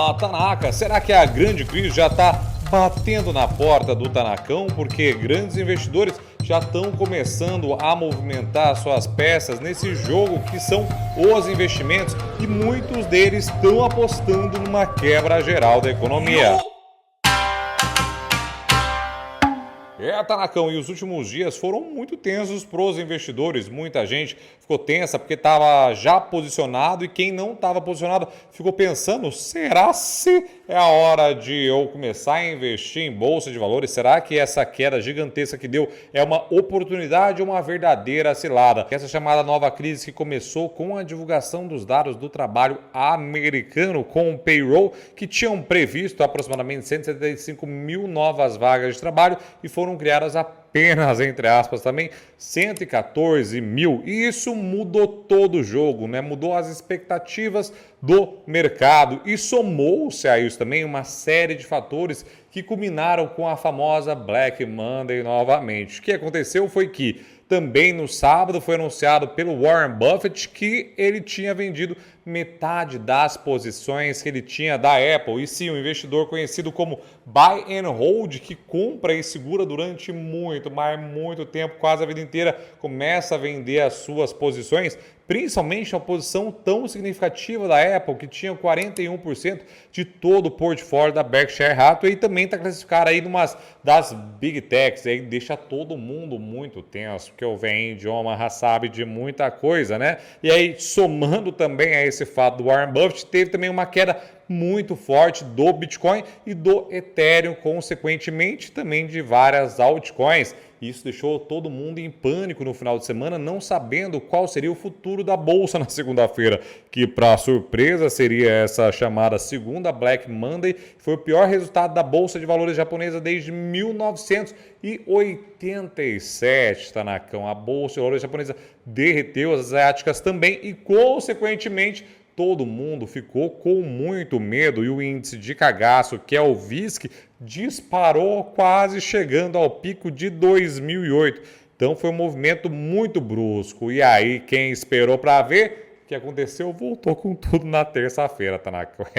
Fala, Tanaka! Será que a grande crise já está batendo na porta do Tanacão? Porque grandes investidores já estão começando a movimentar suas peças nesse jogo que são os investimentos e muitos deles estão apostando numa quebra geral da economia. Tanacão, e os últimos dias foram muito tensos para os investidores. Muita gente ficou tensa porque estava já posicionado e quem não estava posicionado ficou pensando, será se é a hora de eu começar a investir em bolsa de valores? Será que essa queda gigantesca que deu é uma oportunidade ou uma verdadeira cilada? Essa chamada nova crise que começou com a divulgação dos dados do trabalho americano com o payroll, que tinham previsto aproximadamente 175 mil novas vagas de trabalho e foram criadas apenas, entre aspas, também 114 mil. E isso mudou todo o jogo, né? Mudou as expectativas do mercado e somou-se a isso também uma série de fatores que culminaram com a famosa Black Monday novamente. O que aconteceu foi que também no sábado foi anunciado pelo Warren Buffett que ele tinha vendido metade das posições que ele tinha da Apple. E sim, um investidor conhecido como Buy and Hold, que compra e segura durante muito, mas muito tempo, quase a vida inteira, começa a vender as suas posições, principalmente a posição tão significativa da Apple, que tinha 41% de todo o portfólio da Berkshire Hathaway, e também está classificado aí numa das Big Techs, aí deixa todo mundo muito tenso, porque o Ven idioma já sabe de muita coisa, né? E aí, somando também a esse fato do Warren Buffett, teve também uma queda muito forte do Bitcoin e do Ethereum, consequentemente também de várias altcoins. Isso deixou todo mundo em pânico no final de semana, não sabendo qual seria o futuro da bolsa na segunda-feira, que para surpresa seria essa chamada segunda Black Monday. Foi o pior resultado da bolsa de valores japonesa desde 1987, Tanacão. A bolsa de valores japonesa derreteu, as asiáticas também e, consequentemente, todo mundo ficou com muito medo e o índice de cagaço, que é o VISC, disparou quase chegando ao pico de 2008. Então foi um movimento muito brusco. E aí quem esperou para ver o que aconteceu voltou com tudo na terça-feira, Tanaka.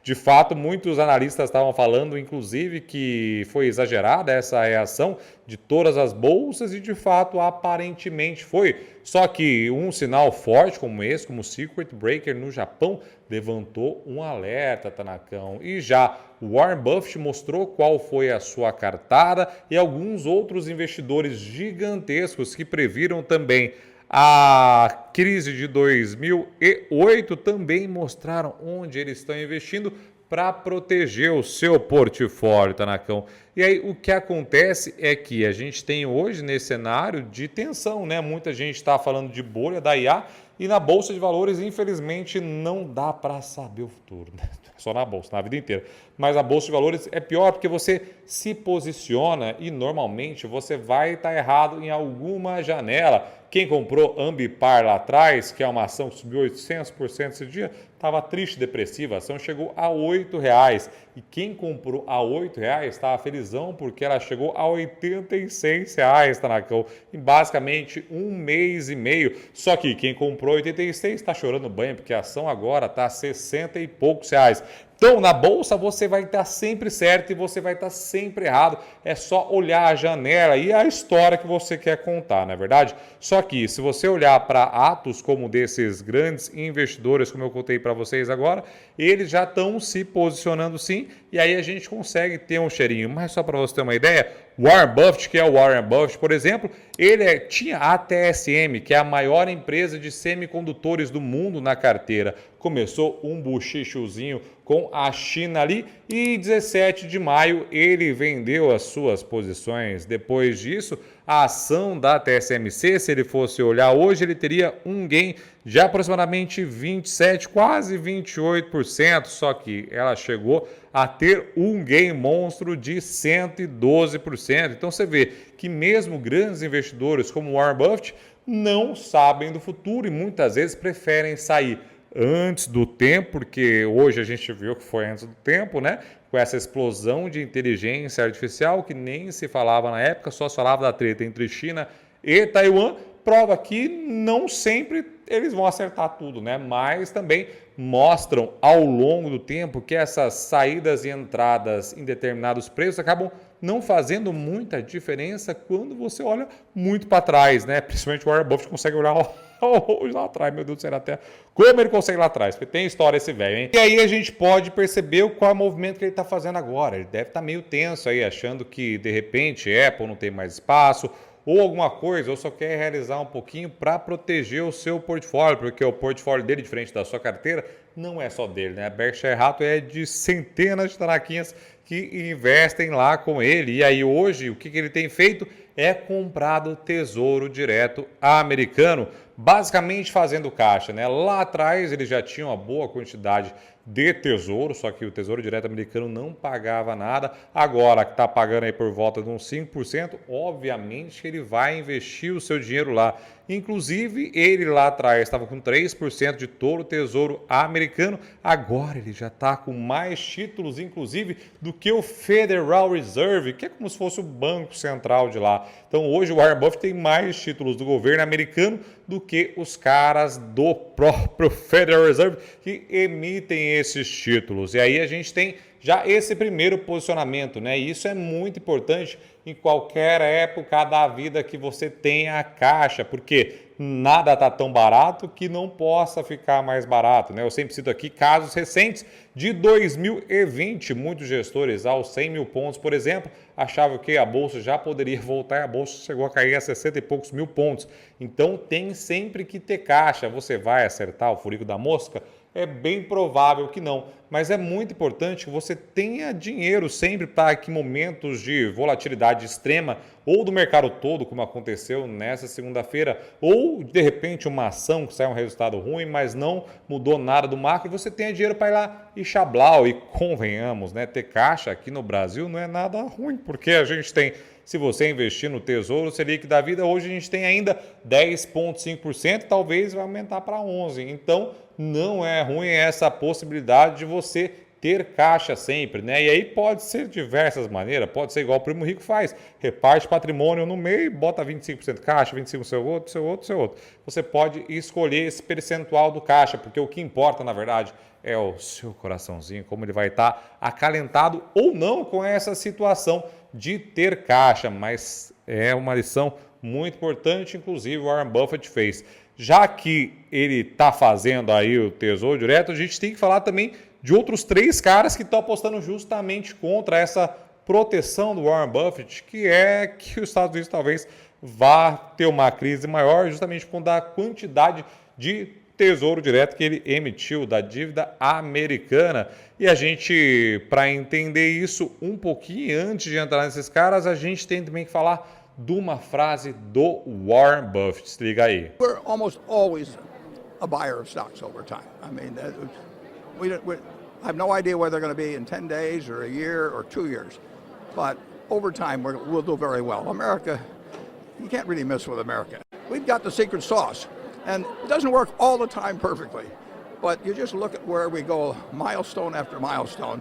De fato, muitos analistas estavam falando, inclusive, que foi exagerada essa reação de todas as bolsas e, de fato, aparentemente foi. Só que um sinal forte como esse, como o Circuit Breaker no Japão, levantou um alerta, Tanacão. E já o Warren Buffett mostrou qual foi a sua cartada e alguns outros investidores gigantescos que previram também a crise de 2008 também mostraram onde eles estão investindo para proteger o seu portfólio, Tanacão. E aí o que acontece é que a gente tem hoje nesse cenário de tensão, né? Muita gente está falando de bolha da IA e na Bolsa de Valores, infelizmente, não dá para saber o futuro, né? Só na Bolsa, na vida inteira. Mas a Bolsa de Valores é pior porque você se posiciona e normalmente você vai estar errado em alguma janela. Quem comprou Ambipar lá atrás, que é uma ação que subiu 800% esse dia, estava triste, depressiva. A ação chegou a R$ 8,00. E quem comprou a R$ 8,00 estava felizão porque ela chegou a R$ 86,00, Tanacão, em basicamente um mês e meio. Só que quem comprou 86 está chorando banho porque a ação agora está a 60 e poucos reais. Então, na bolsa, você vai estar sempre certo e você vai estar sempre errado. É só olhar a janela e a história que você quer contar, não é verdade? Só que, se você olhar para atos como desses grandes investidores, como eu contei para vocês agora, eles já estão se posicionando sim, e aí a gente consegue ter um cheirinho. Mas só para você ter uma ideia, Warren Buffett, que é o Warren Buffett, por exemplo, ele tinha a TSM, que é a maior empresa de semicondutores do mundo na carteira. Começou um buchichozinho com a China ali e 17 de maio ele vendeu as suas posições. Depois disso, a ação da TSMC, se ele fosse olhar hoje, ele teria um gain de aproximadamente 27, quase 28%, só que ela chegou a ter um gain monstro de 112%. Então você vê que mesmo grandes investidores como Warren Buffett não sabem do futuro e muitas vezes preferem sair antes do tempo, porque hoje a gente viu que foi antes do tempo, né? Com essa explosão de inteligência artificial que nem se falava na época, só se falava da treta entre China e Taiwan, prova que não sempre eles vão acertar tudo, né? Mas também mostram ao longo do tempo que essas saídas e entradas em determinados preços acabam não fazendo muita diferença quando você olha muito para trás, né? Principalmente o Warren Buffett consegue olhar hoje lá atrás, meu Deus do céu, até como ele consegue lá atrás, porque tem história esse velho, hein? E aí a gente pode perceber qual é o movimento que ele está fazendo agora. Ele deve estar meio tenso aí, achando que de repente Apple não tem mais espaço, ou alguma coisa, ou só quer realizar um pouquinho para proteger o seu portfólio, porque o portfólio dele, diferente da sua carteira, não é só dele, né? A Berkshire Hathaway é de centenas de taraquinhas que investem lá com ele. E aí hoje, o que ele tem feito é comprado tesouro direto americano, basicamente fazendo caixa, né? Lá atrás ele já tinha uma boa quantidade de tesouro, só que o Tesouro Direto americano não pagava nada. Agora que está pagando aí por volta de uns 5%, obviamente ele vai investir o seu dinheiro lá. Inclusive, ele lá atrás estava com 3% de todo o Tesouro americano, agora ele já está com mais títulos, inclusive, do que o Federal Reserve, que é como se fosse o Banco Central de lá. Então, hoje o Warren Buffett tem mais títulos do governo americano do que os caras do próprio Federal Reserve que emitem esses títulos. E aí a gente tem já esse primeiro posicionamento, né? E isso é muito importante em qualquer época da vida que você tenha a caixa, porque nada está tão barato que não possa ficar mais barato, né? Eu sempre cito aqui casos recentes de 2020. Muitos gestores aos 100 mil pontos, por exemplo, achavam que a bolsa já poderia voltar e a bolsa chegou a cair a 60 e poucos mil pontos. Então tem sempre que ter caixa. Você vai acertar o furico da mosca? É bem provável que não, mas é muito importante que você tenha dinheiro sempre para que momentos de volatilidade extrema ou do mercado todo, como aconteceu nessa segunda-feira, ou de repente uma ação que sai um resultado ruim, mas não mudou nada do macro, você tenha dinheiro para ir lá e chablau. E convenhamos, né, ter caixa aqui no Brasil não é nada ruim, porque a gente tem, se você investir no Tesouro Selic da vida, hoje a gente tem ainda 10,5%, talvez vai aumentar para 11%. Então, não é ruim essa possibilidade de você ter caixa sempre, né? E aí pode ser de diversas maneiras, pode ser igual o Primo Rico faz, reparte patrimônio no meio, bota 25% caixa, 25% seu outro. Você pode escolher esse percentual do caixa, porque o que importa, na verdade, é o seu coraçãozinho, como ele vai estar acalentado ou não com essa situação de ter caixa, mas é uma lição muito importante, inclusive o Warren Buffett fez. Já que ele está fazendo aí o Tesouro Direto, a gente tem que falar também de outros 3 caras que estão apostando justamente contra essa proteção do Warren Buffett, que é que os Estados Unidos talvez vá ter uma crise maior, justamente por conta da quantidade de Tesouro Direto que ele emitiu, da dívida americana. E a gente, para entender isso um pouquinho antes de entrar nesses caras, a gente tem também que falar de uma frase do Warren Buffett. Se liga aí. We're almost always a buyer of stocks over time. I mean, we have no idea where they're going to be in 10 days or a year or 2 years. But over time, we'll do very well. America, you can't really mess with America. We've got the secret sauce. And it doesn't work all the time perfectly. But you just look at where we go milestone after milestone.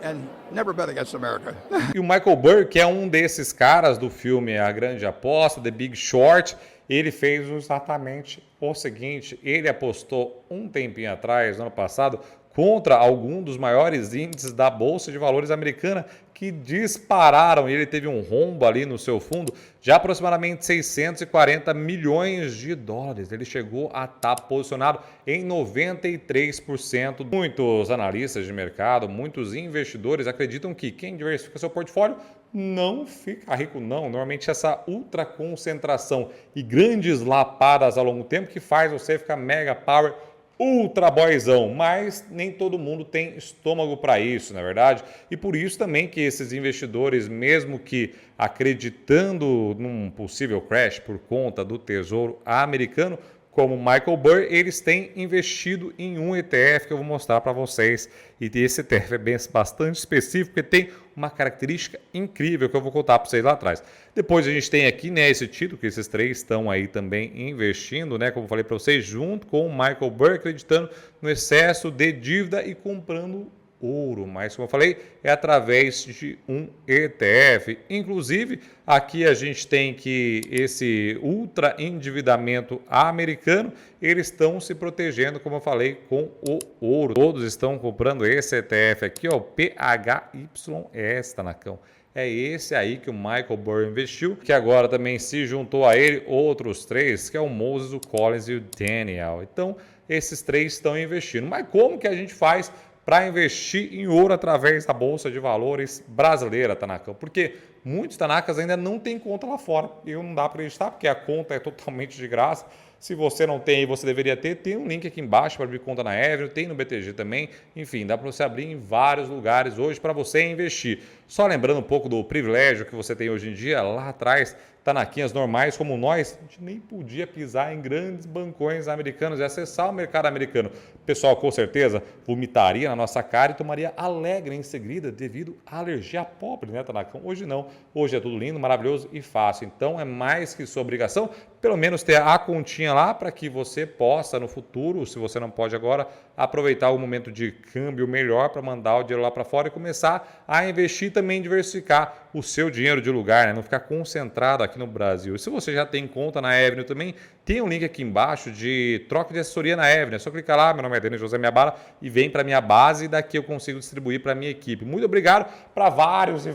And never bet against America. E o Michael Burry, que é um desses caras do filme A Grande Aposta, The Big Short, ele fez exatamente o seguinte: ele apostou um tempinho atrás, no ano passado, contra algum dos maiores índices da Bolsa de Valores americana que dispararam, e ele teve um rombo ali no seu fundo de aproximadamente 640 milhões de dólares. Ele chegou a estar posicionado em 93%. Muitos analistas de mercado, muitos investidores acreditam que quem diversifica seu portfólio não fica rico, não. Normalmente essa ultra concentração e grandes lapadas ao longo do tempo que faz você ficar mega power, ultra boyzão, mas nem todo mundo tem estômago para isso, na verdade, e por isso também que esses investidores, mesmo que acreditando num possível crash por conta do Tesouro americano, como Michael Burry, eles têm investido em um ETF que eu vou mostrar para vocês. E esse ETF é bastante específico, porque tem uma característica incrível que eu vou contar para vocês lá atrás. Depois a gente tem aqui, né, esse título, que esses 3 estão aí também investindo, né, como eu falei para vocês, junto com o Michael Burry, acreditando no excesso de dívida e comprando ouro, mas como eu falei, é através de um ETF. Inclusive, aqui a gente tem que esse ultra endividamento americano, eles estão se protegendo, como eu falei, com o ouro. Todos estão comprando esse ETF aqui, ó, PHYS, Tanacão. É esse aí que o Michael Burry investiu, que agora também se juntou a ele outros 3, que é o Moses, o Collins e o Daniel. Então, esses 3 estão investindo. Mas como que a gente faz para investir em ouro através da Bolsa de Valores brasileira, Tanacão? Porque muitos Tanakas ainda não têm conta lá fora. E não dá para acreditar, porque a conta é totalmente de graça. Se você não tem, você deveria ter. Tem um link aqui embaixo para abrir conta na Avenue, tem no BTG também. Enfim, dá para você abrir em vários lugares hoje para você investir. Só lembrando um pouco do privilégio que você tem hoje em dia, lá atrás, tanaquinhas normais como nós, a gente nem podia pisar em grandes bancões americanos e acessar o mercado americano. O pessoal, com certeza, vomitaria na nossa cara e tomaria alegre em seguida devido à alergia pobre, né, Tanacão? Hoje não. Hoje é tudo lindo, maravilhoso e fácil. Então, é mais que sua obrigação, pelo menos ter a continha lá para que você possa, no futuro, se você não pode agora, aproveitar o momento de câmbio melhor para mandar o dinheiro lá para fora e começar a investir e também diversificar o seu dinheiro de lugar, né? Não ficar concentrado aqui no Brasil. E se você já tem conta na Avenue também, tem um link aqui embaixo de troca de assessoria na Avenue. É só clicar lá, meu nome é Denis José Miabara, e vem para minha base e daqui eu consigo distribuir para minha equipe. Muito obrigado para vários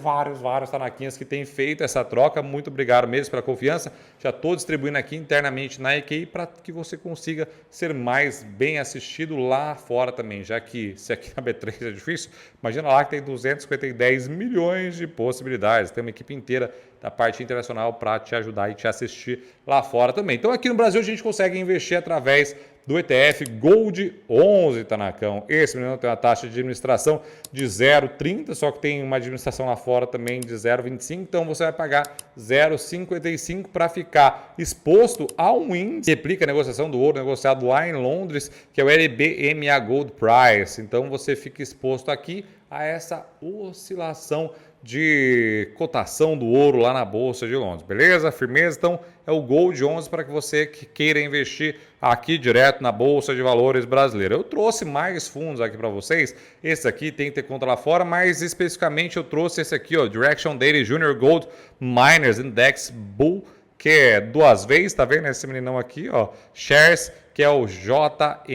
tanaquinhas que têm feito essa troca. Muito obrigado mesmo pela confiança. Já estou distribuindo aqui internamente na EQI para que você consiga ser mais bem assistido lá fora também, já que se aqui na B3 é difícil, imagina lá que tem 250 milhões de possibilidades. Tem uma equipe inteira da parte internacional para te ajudar e te assistir lá fora também. Então aqui no Brasil a gente consegue investir através do ETF Gold 11, Tanacão. Esse menino tem uma taxa de administração de 0,30, só que tem uma administração lá fora também de 0,25, então você vai pagar 0,55 para ficar exposto a um índice que replica a negociação do ouro negociado lá em Londres, que é o LBMA Gold Price. Então você fica exposto aqui a essa oscilação de cotação do ouro lá na Bolsa de Londres, beleza? Firmeza? Então é o Gold 11 para que você que queira investir aqui direto na Bolsa de Valores brasileira. Eu trouxe mais fundos aqui para vocês, esse aqui tem que ter conta lá fora, mas especificamente eu trouxe esse aqui, ó, Direction Daily Junior Gold Miners Index Bull, que é 2 vezes, tá vendo esse meninão aqui, ó, Shares, que é o JNUG.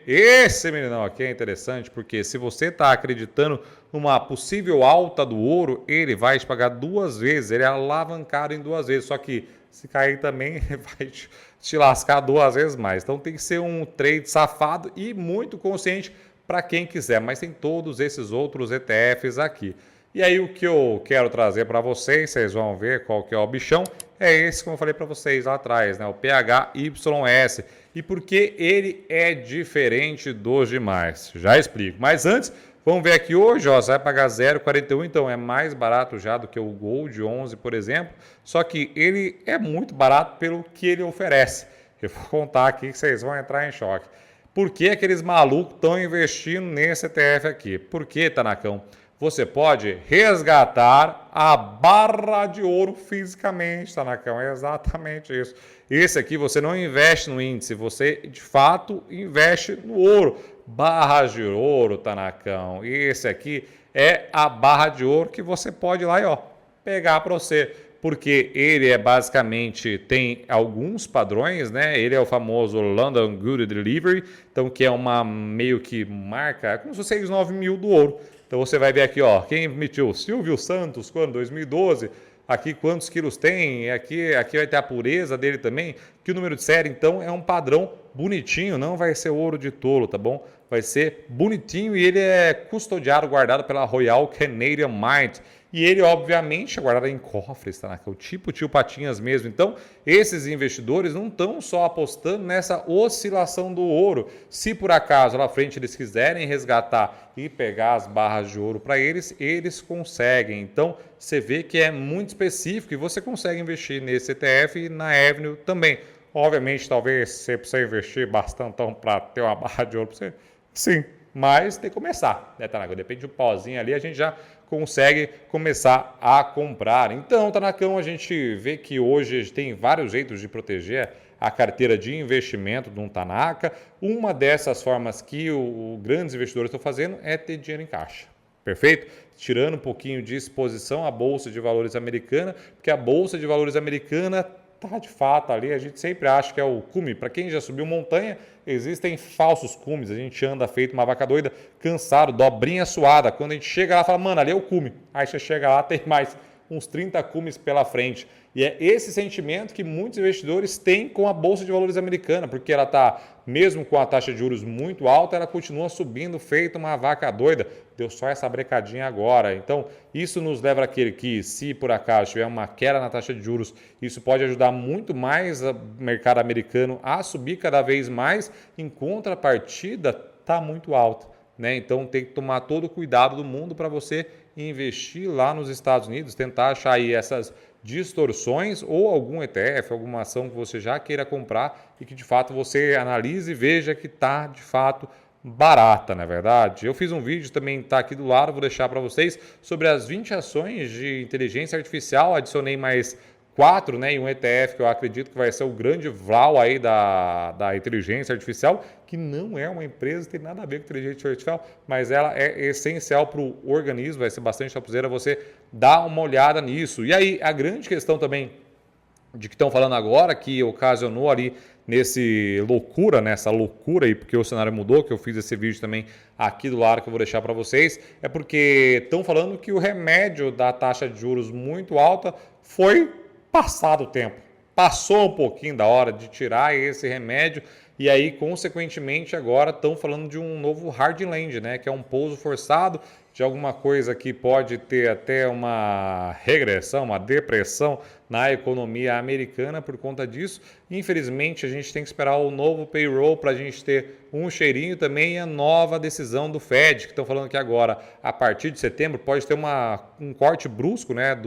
Esse meninão aqui é interessante, porque se você está acreditando numa possível alta do ouro, ele vai te pagar 2 vezes, ele é alavancado em 2 vezes, só que se cair também vai te lascar 2 vezes mais. Então tem que ser um trade safado e muito consciente para quem quiser, mas tem todos esses outros ETFs aqui. E aí o que eu quero trazer para vocês vão ver qual que é o bichão, é esse como eu falei para vocês lá atrás, né? O PHYS. E por que ele é diferente dos demais? Já explico. Mas antes, vamos ver aqui hoje, ó, você vai pagar 0,41, então é mais barato já do que o Gold 11, por exemplo. Só que ele é muito barato pelo que ele oferece. Eu vou contar aqui que vocês vão entrar em choque. Por que aqueles malucos estão investindo nesse ETF aqui? Por que, Tanacão? Você pode resgatar a barra de ouro fisicamente, Tanacão. É exatamente isso. Esse aqui você não investe no índice, você de fato investe no ouro. Barra de ouro, Tanacão. Esse aqui é a barra de ouro que você pode ir lá e ó, pegar para você. Porque ele é basicamente, tem alguns padrões, né? Ele é o famoso London Good Delivery, então que é uma meio que marca, é como se fosse os 9 mil do ouro. Então você vai ver aqui, ó, quem emitiu? Silvio Santos, quando? 2012. Aqui quantos quilos tem? Aqui vai ter a pureza dele também. Que o número de série, então, é um padrão bonitinho, não vai ser ouro de tolo, tá bom? Vai ser bonitinho e ele é custodiado, guardado pela Royal Canadian Mint. E ele, obviamente, é guardado em cofres, tá? O tipo tio Patinhas mesmo. Então, esses investidores não estão só apostando nessa oscilação do ouro. Se por acaso lá à frente eles quiserem resgatar e pegar as barras de ouro para eles, eles conseguem. Então, você vê que é muito específico e você consegue investir nesse ETF e na Avenue também. Obviamente, talvez você precise investir bastante para ter uma barra de ouro para você. Sim, mas tem que começar, né, Tanacão? Depende de um pauzinho ali, a gente já consegue começar a comprar. Então, Tanacão, a gente vê que hoje tem vários jeitos de proteger a carteira de investimento de um Tanaka. Uma dessas formas que os grandes investidores estão fazendo é ter dinheiro em caixa. Perfeito? Tirando um pouquinho de exposição à Bolsa de Valores americana, porque a Bolsa de Valores americana está de fato ali, a gente sempre acha que é o cume. Para quem já subiu montanha, existem falsos cumes, a gente anda feito uma vaca doida, cansado, dobrinha suada. Quando a gente chega lá, fala, mano, ali é o cume. Aí você chega lá, tem mais uns 30 cumes pela frente. E é esse sentimento que muitos investidores têm com a Bolsa de Valores americana, porque ela está, mesmo com a taxa de juros muito alta, ela continua subindo feito uma vaca doida. Deu só essa brecadinha agora. Então, isso nos leva àquele que, se por acaso tiver uma queda na taxa de juros, isso pode ajudar muito mais o mercado americano a subir cada vez mais, em contrapartida, está muito alto. Né? Então, tem que tomar todo o cuidado do mundo para você investir lá nos Estados Unidos, tentar achar aí essas distorções ou algum ETF, alguma ação que você já queira comprar e que de fato você analise e veja que está de fato barata, não é verdade? Eu fiz um vídeo também, está aqui do lado, vou deixar para vocês, sobre as 20 ações de inteligência artificial, adicionei mais 4, né, e um ETF que eu acredito que vai ser o grande vral aí da inteligência artificial, que não é uma empresa, tem nada a ver com inteligência artificial, mas ela é essencial para o organismo, vai ser bastante topzera você dar uma olhada nisso. E aí, a grande questão também de que estão falando agora, que ocasionou ali nessa loucura aí, porque o cenário mudou, que eu fiz esse vídeo também aqui do lado que eu vou deixar para vocês, é porque estão falando que o remédio da taxa de juros muito alta foi passado o tempo. Passou um pouquinho da hora de tirar esse remédio e aí, consequentemente, agora estão falando de um novo hard land, né? Que é um pouso forçado de alguma coisa que pode ter até uma regressão, uma depressão na economia americana por conta disso. Infelizmente, a gente tem que esperar o novo payroll para a gente ter um cheirinho também e a nova decisão do Fed, que estão falando que agora, a partir de setembro, pode ter um corte brusco, né,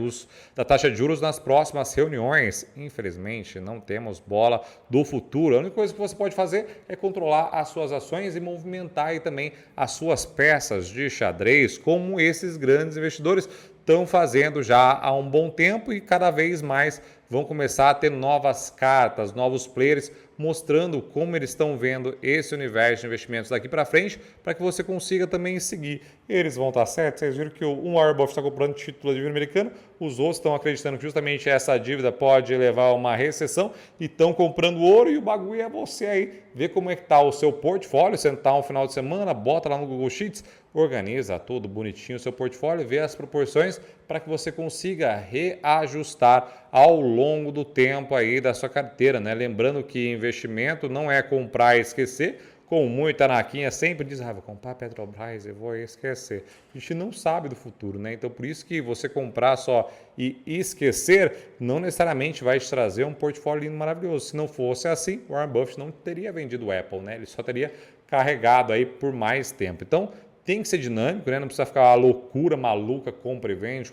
da taxa de juros nas próximas reuniões. Infelizmente, não temos bola do futuro. A única coisa que você pode fazer é controlar as suas ações e movimentar aí também as suas peças de xadrez, como esses grandes investidores estão fazendo já há um bom tempo e cada vez mais vão começar a ter novas cartas, novos players mostrando como eles estão vendo esse universo de investimentos daqui para frente, para que você consiga também seguir. Eles vão estar certos, vocês viram que o Warren Buffett está comprando título de dívida americana, os outros estão acreditando que justamente essa dívida pode levar a uma recessão e estão comprando ouro e o bagulho é você aí ver como é que está o seu portfólio, sentar um final de semana, bota lá no Google Sheets, organiza tudo bonitinho o seu portfólio, vê as proporções para que você consiga reajustar ao longo do tempo aí da sua carteira, né? Lembrando que investimento não é comprar e esquecer, como muita Tanaquinha sempre diz, vou comprar Petrobras e vou esquecer. A gente não sabe do futuro, né? Então por isso que você comprar só e esquecer não necessariamente vai te trazer um portfólio lindo, maravilhoso. Se não fosse assim, o Warren Buffett não teria vendido o Apple, né? Ele só teria carregado aí por mais tempo. Então tem que ser dinâmico, né? Não precisa ficar uma loucura maluca, compra e vende,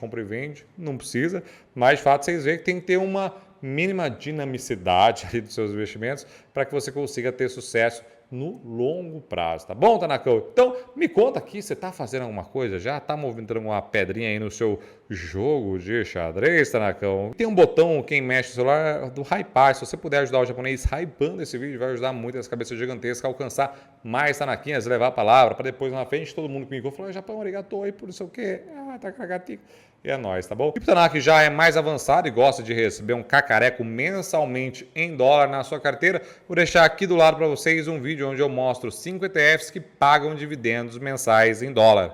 não precisa. Mas de fato vocês veem que tem que ter uma mínima dinamicidade aí dos seus investimentos para que você consiga ter sucesso no longo prazo, tá bom, Tanakão? Então, me conta aqui, você tá fazendo alguma coisa já? Tá movimentando alguma pedrinha aí no seu jogo de xadrez, Tanakão? Tem um botão, quem mexe no celular, do Hypar. Se você puder ajudar o japonês hypando esse vídeo, vai ajudar muito essa cabeça gigantesca a alcançar mais Tanaquinhas, levar a palavra, para depois na frente todo mundo comigo falar, Japão, arigatou aí por não sei o quê. Tá cagatico. E é nóis, tá bom? E o Tanaka já é mais avançado e gosta de receber um cacareco mensalmente em dólar na sua carteira, vou deixar aqui do lado para vocês um vídeo onde eu mostro 5 ETFs que pagam dividendos mensais em dólar.